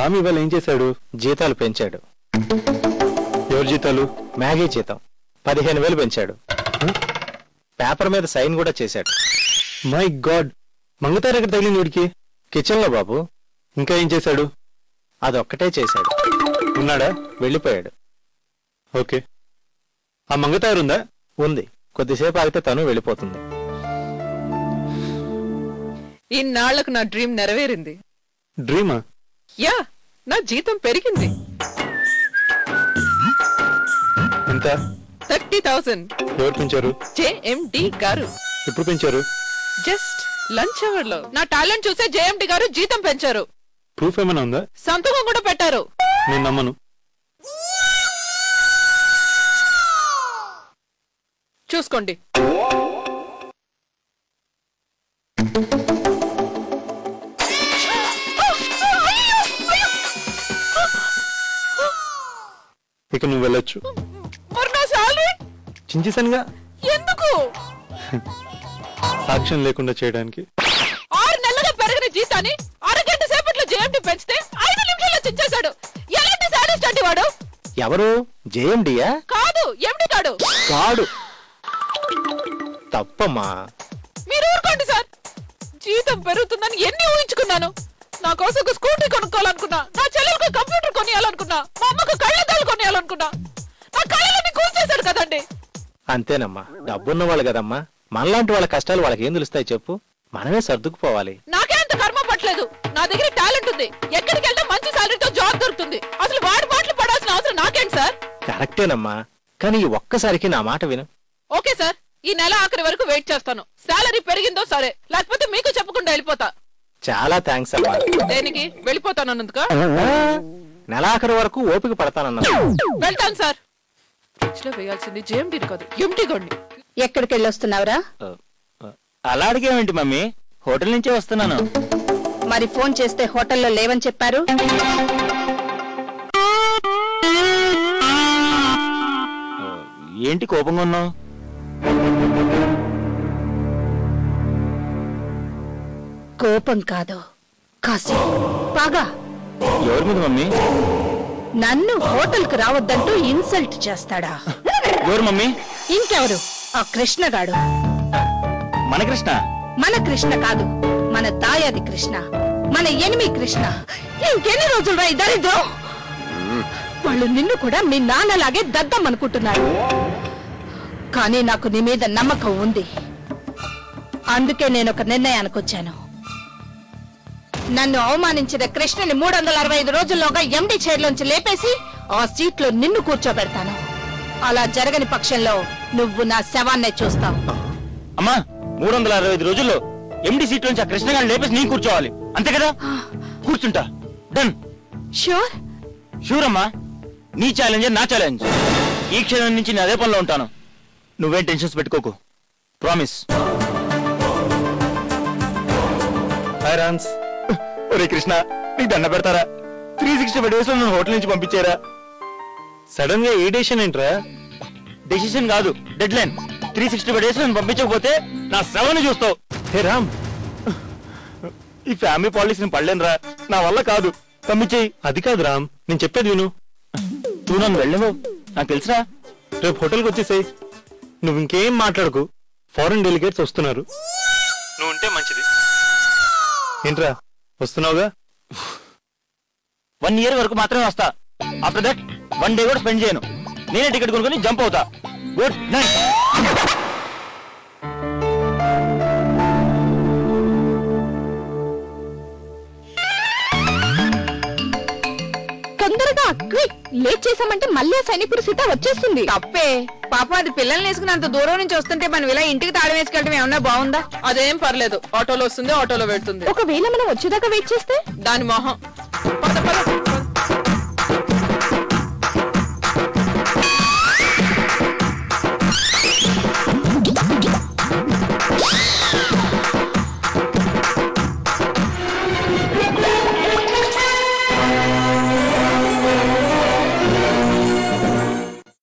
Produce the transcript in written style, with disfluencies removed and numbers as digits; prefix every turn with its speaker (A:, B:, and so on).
A: స్వామి ఇవాళ ఏం చేశాడు?
B: జీతాలు పెంచాడు.
A: ఎవరి జీతాలు?
B: మ్యాగీ జీతం 15,000 పెంచాడు. పేపర్ మీద సైన్ కూడా చేశాడు.
A: మై గాడ్, మంగతారు ఎక్కడ తగిలింది వీడికి?
B: కిచెన్ లో బాబు.
A: ఇంకా ఏం చేశాడు?
B: అదొక్కటే చేశాడు.
A: ఉన్నాడా?
B: వెళ్ళిపోయాడు.
A: ఓకే, ఆ మంగతారు ఉందా?
B: ఉంది. కొద్దిసేపు ఆగితే తను వెళ్ళిపోతుంది.
C: ఇన్నాళ్లకు నా డ్రీమ్ నెరవేరింది.
A: డ్రీమా?
C: యా, నా జీతం పెరిగింది.
A: ఎంత?
C: 30,000.
A: ఎవరు పెంచారు?
C: జేఎండి గారు.
A: ఎప్పుడు పెంచారు?
C: జస్ట్ లంచ్ అవర్ లో నా టాలెంట్ చూసే జేఎండి గారు జీతం పెంచారు.
A: ప్రూఫ్ ఏమైనా ఉందా?
C: సంతకం కూడా పెట్టారు.
A: నేను నమ్మను.
C: చూసుకోండి.
A: ఇక నువ్వు వెళ్ళొచ్చు.
C: మరి నా సాలరీ?
A: చించేసానుగా.
C: ఎందుకు?
A: సాక్ష్యం లేకుండా చేయడానికి.
C: 6 నెలలుగా పెరిగిన జీతాన్ని అరగంట సేపట్లో జేఎండి పెంచితే 5 నిమిషాల్లో చించేశాడు. ఎలాంటి సాడిస్ట్ అండి వాడు?
B: ఎవరు? జేఎండియా?
C: కాదు, ఎండి గాడు.
B: కాడు. తప్పమ్మా.
C: మీరు ఊరుకోండి సార్. జీతం పెరుగుతుందని ఎన్ని ఊహించుకున్నాను. నా కోసం ఒక స్కూటీ కొనుక్కోవాలనుకున్నా, నా చెల్లెలకు కంప్యూటర్ కొనియాలనుకున్నా, మా అమ్మకు కళ్ళద్దాలు కొనియాలనుకున్నా. నా కళ్ళని కూల్చేశాడు కదండి.
B: అంతేనమ్మా, డబ్బున్న వాళ్ళు కదమ్మా. మనలాంటి వాళ్ళ కష్టాలు వాళ్ళకి ఏం తెలుస్తాయి చెప్పు? మనమే సర్దుకుపోవాలి.
C: నాకే అంత కర్మ పట్టలేదు. నా దగ్గర టాలెంట్ ఉంది. ఎక్కడికి వెళ్తే మంచి సాలరీతో జాబ్ దొరుకుతుంది. అసలు వాడి మాటలు పడాల్సిన అవసరం నాకేంటి సార్?
B: కరెక్టేనమ్మా, కానీ ఈ ఒక్కసారికి నా మాట విను.
C: ఓకే సార్, ఈ నెల ఆఖరి వరకు వెయిట్ చేస్తాను. సాలరీ పెరిగిందో సరే, లేకపోతే మీకు చెప్పకుండా వెళ్ళిపోతా.
B: చాలా థ్యాంక్స్ అమ్మా.
C: దేనికి? వెళ్ళిపోతానన్నందుక?
B: నెలాఖరు వరకు ఓపిక పడతానన్నా.
C: వెళ్తాను సార్. ఫ్రిడ్జ్ లో వేయాల్సింది జేఎండి కాదు, ఎండి గోడ్ని.
D: ఎక్కడికి వెళ్ళొస్తున్నావురా?
B: అలా అడిగేమేంటి మమ్మీ? హోటల్ నుంచే వస్తున్నాను.
D: మరి ఫోన్ చేస్తే హోటల్లో లేవని చెప్పారు.
B: ఏంటి కోపంగా ఉన్నావు?
D: కోపం కాదు, కాసి బాగా.
B: ఎవరి మీద మమ్మీ?
D: నన్ను హోటల్ కు రావద్దంటూ ఇన్సల్ట్ చేస్తాడా?
B: ఎవరు మమ్మీ?
D: ఇంకెవరు? ఆ కృష్ణగాడు.
B: మన కృష్ణ? మన
D: కృష్ణ కాదు, మన దాయాది కృష్ణ, మన ఎనిమి కృష్ణ. ఇంకెన్ని రోజులు రా దరిద్రం? వాళ్ళు నిన్ను కూడా మీ నాన్నలాగే దద్దమనుకుంటున్నారు. కానీ నాకు నీ మీద నమ్మకం ఉంది. అందుకే నేను ఒక నిర్ణయానికి వచ్చాను. నన్ను అవమానించిన కృష్ణని 365 రోజుల్లోగా ఎండి చైర్లోంచి లేపేసి ఆ సీట్లో నిన్ను కూర్చోబెడతాను. అలా జరగని పక్షంలో నువ్వు నా శవాన్నే చూస్తావు.
B: అమ్మా, 365 రోజుల్లో ఎండి సీట్ నుంచి ఆ కృష్ణ గారిని లేపేసి నేను కూర్చోవాలి, అంతే కదా? కూర్చుంటా. డన్.
D: ష్యూర్?
B: షూర్ అమ్మా. నీ ఛాలెంజ్ నా ఛాలెంజ్. ఈ క్షణం నుంచి నేను అదే పనిలో ఉంటాను. నువ్వేం టెన్షన్స్ పెట్టుకోకు. ప్రామిస్. హాయ్ రాన్స్. ఒరే కృష్ణ, నీకు దండ పెడతారా? 365 డేస్ లో నన్ను హోటల్ నుంచి పంపించారా?
A: సడన్ గా ఈ డెసిషన్ ఏంట్రా?
B: డెసిషన్ కాదు, డెడ్ లైన్. 365 డేస్ నన్ను పంపించకపోతే నా శవాన్ని చూస్తావు.
A: హే రామ్,
B: ఈ ఫ్యామిలీ పాలిటిక్స్ పడలేనురా, నా వల్ల కాదు. పంపించేయి.
A: అది కాదు రామ్, నేను చెప్పేది విను.
B: నువ్వు నన్ను వెళ్ళవు, నాకు తెలుసురా.
A: రేపు హోటల్కి వచ్చేసాయి. నువ్వు ఇంకేం మాట్లాడకు. ఫారెన్ డెలిగేట్స్ వస్తున్నారు. నువ్వు ఉంటే మంచిది. ఏంట్రా, వస్తున్నావుగా?
B: 1 ఇయర్ వరకు మాత్రమే వస్తా. ఆఫ్టర్ దట్ 1 డే కూడా స్పెండ్ చేయను. నేనే టికెట్ కొనుక్కొని జంప్ అవుతా. Good night.
D: తొందరగా లేట్ చేసామంటే మళ్ళీ సైనికుడు సీత వచ్చేస్తుంది.
C: తప్పే పాప, అది పిల్లల్ని వేసుకుని అంత దూరం నుంచి వస్తుంటే మనం ఇలా ఇంటికి తాళం వేసుకెళ్ళడం ఏమన్నా బాగుందా? అదేం పర్లేదు, ఆటోలో వస్తుంది, ఆటోలో పెడుతుంది.
D: ఒకవేళ మనం వచ్చేదాకా వెయిట్ చేస్తే
C: దాని మొహం. పద పద.